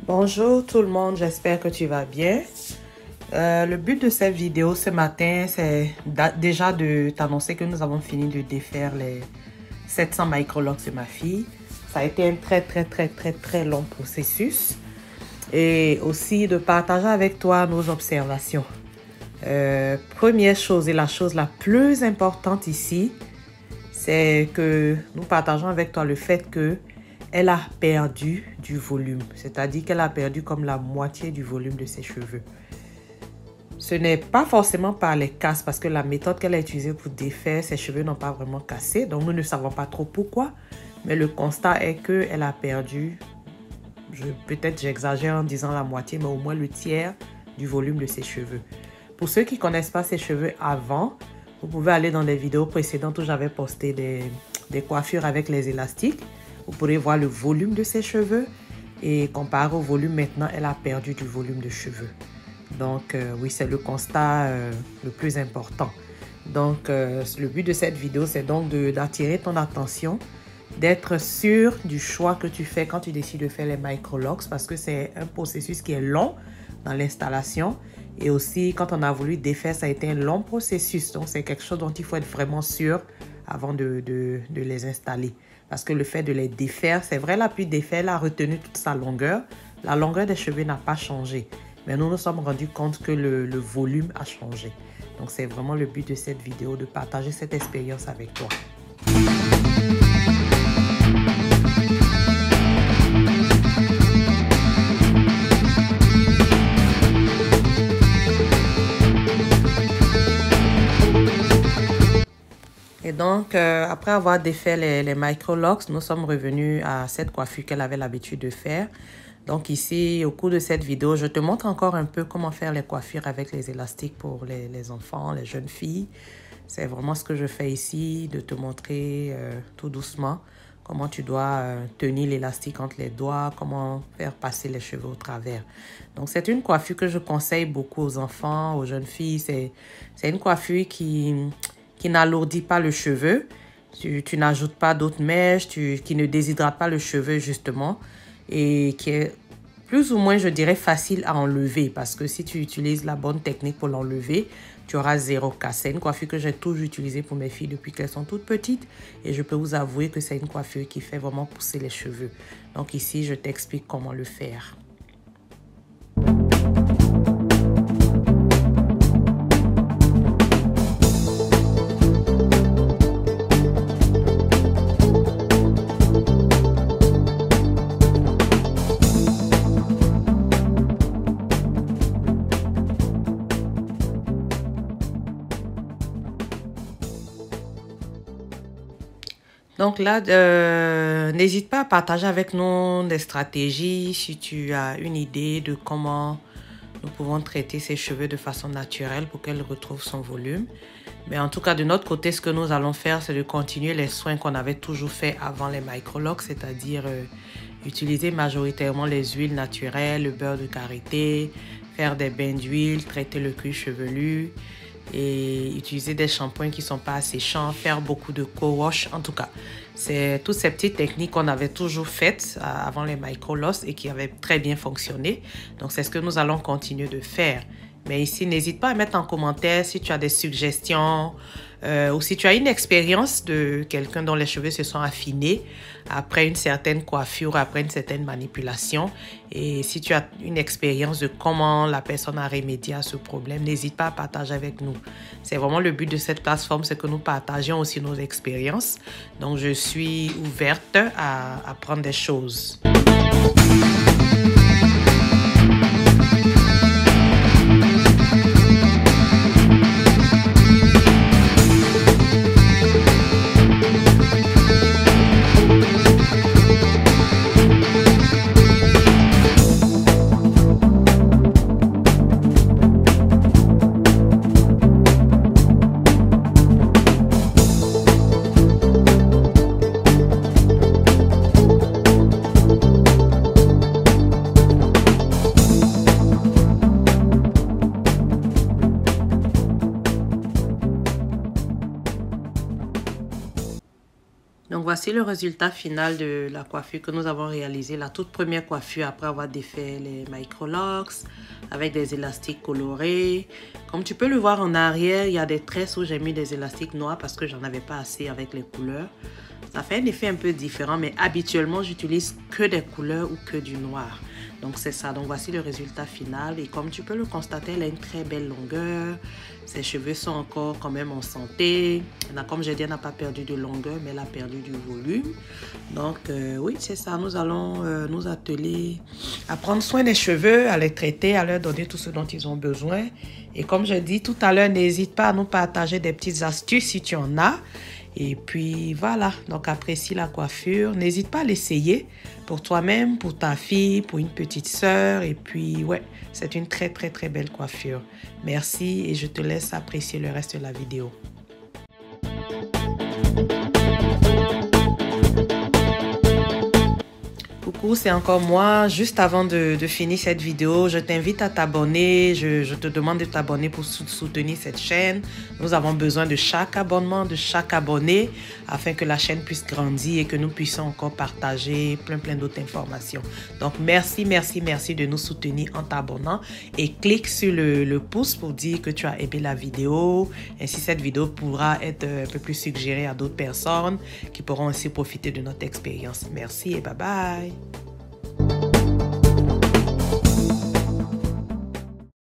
Bonjour tout le monde, j'espère que tu vas bien. Le but de cette vidéo ce matin, c'est déjà de t'annoncer que nous avons fini de défaire les 700 microlocks de ma fille. Ça a été un très long processus. Et aussi de partager avec toi nos observations. Première chose et la chose la plus importante ici, c'est que nous partageons avec toi le fait que elle a perdu du volume, c'est-à-dire qu'elle a perdu comme la moitié du volume de ses cheveux. Ce n'est pas forcément par les casses, parce que la méthode qu'elle a utilisée pour défaire, ses cheveux n'ont pas vraiment cassé, donc nous ne savons pas trop pourquoi, mais le constat est qu'elle a perdu, peut-être j'exagère en disant la moitié, mais au moins le tiers du volume de ses cheveux. Pour ceux qui ne connaissent pas ses cheveux avant, vous pouvez aller dans les vidéos précédentes où j'avais posté des coiffures avec les élastiques. Vous pourrez voir le volume de ses cheveux et comparé au volume maintenant, elle a perdu du volume de cheveux. Donc oui, c'est le constat le plus important. Donc le but de cette vidéo, c'est donc d'attirer ton attention, d'être sûr du choix que tu fais quand tu décides de faire les microlocks, parce que c'est un processus qui est long dans l'installation. Et aussi, quand on a voulu défaire, ça a été un long processus. Donc c'est quelque chose dont il faut être vraiment sûr avant de les installer. Parce que le fait de les défaire, c'est vrai, la pluie défaire, elle a retenu toute sa longueur. La longueur des cheveux n'a pas changé. Mais nous nous sommes rendus compte que le volume a changé. Donc c'est vraiment le but de cette vidéo, de partager cette expérience avec toi. Et donc, après avoir défait les microlocks, nous sommes revenus à cette coiffure qu'elle avait l'habitude de faire. Donc ici, au cours de cette vidéo, je te montre encore un peu comment faire les coiffures avec les élastiques pour les enfants, les jeunes filles. C'est vraiment ce que je fais ici, de te montrer tout doucement comment tu dois tenir l'élastique entre les doigts, comment faire passer les cheveux au travers. Donc c'est une coiffure que je conseille beaucoup aux enfants, aux jeunes filles. C'est une coiffure qui n'alourdit pas le cheveu. Tu n'ajoutes pas d'autres mèches, qui ne déshydrate pas le cheveu justement, et qui est plus ou moins, je dirais, facile à enlever, parce que si tu utilises la bonne technique pour l'enlever, tu auras zéro casse. C'est une coiffure que j'ai toujours utilisée pour mes filles depuis qu'elles sont toutes petites, et je peux vous avouer que c'est une coiffure qui fait vraiment pousser les cheveux. Donc ici, je t'explique comment le faire. Donc là, n'hésite pas à partager avec nous des stratégies si tu as une idée de comment nous pouvons traiter ses cheveux de façon naturelle pour qu'elle retrouve son volume. Mais en tout cas, de notre côté, ce que nous allons faire, c'est de continuer les soins qu'on avait toujours fait avant les microlocks, c'est-à-dire utiliser majoritairement les huiles naturelles, le beurre de karité, faire des bains d'huile, traiter le cuir chevelu, et utiliser des shampoings qui ne sont pas asséchants, faire beaucoup de co-wash. En tout cas, c'est toutes ces petites techniques qu'on avait toujours faites avant les microlocks et qui avaient très bien fonctionné. Donc, c'est ce que nous allons continuer de faire. Mais ici, n'hésite pas à mettre en commentaire si tu as des suggestions ou si tu as une expérience de quelqu'un dont les cheveux se sont affinés après une certaine coiffure, après une certaine manipulation. Et si tu as une expérience de comment la personne a remédié à ce problème, n'hésite pas à partager avec nous. C'est vraiment le but de cette plateforme, c'est que nous partagions aussi nos expériences. Donc, je suis ouverte à apprendre des choses. Donc voici le résultat final de la coiffure que nous avons réalisée. La toute première coiffure après avoir défait les microlocks avec des élastiques colorés. Comme tu peux le voir en arrière, il y a des tresses où j'ai mis des élastiques noirs parce que j'en avais pas assez avec les couleurs. Ça fait un effet un peu différent, mais habituellement j'utilise que des couleurs ou que du noir. Donc c'est ça, donc voici le résultat final et comme tu peux le constater, elle a une très belle longueur. Ses cheveux sont encore quand même en santé. Comme j'ai dit, elle n'a pas perdu de longueur, mais elle a perdu du volume. Donc oui, c'est ça, nous allons nous atteler à prendre soin des cheveux, à les traiter, à leur donner tout ce dont ils ont besoin. Et comme je dis tout à l'heure, n'hésite pas à nous partager des petites astuces si tu en as. Et puis voilà, donc apprécie la coiffure. N'hésite pas à l'essayer pour toi-même, pour ta fille, pour une petite sœur. Et puis ouais, c'est une très très très belle coiffure. Merci et je te laisse apprécier le reste de la vidéo. Coucou, c'est encore moi. Juste avant de finir cette vidéo, je t'invite à t'abonner. Je te demande de t'abonner pour soutenir cette chaîne. Nous avons besoin de chaque abonnement, de chaque abonné, afin que la chaîne puisse grandir et que nous puissions encore partager plein d'autres informations. Donc, merci de nous soutenir en t'abonnant et clique sur le pouce pour dire que tu as aimé la vidéo. Ainsi, cette vidéo pourra être un peu plus suggérée à d'autres personnes qui pourront aussi profiter de notre expérience. Merci et bye bye.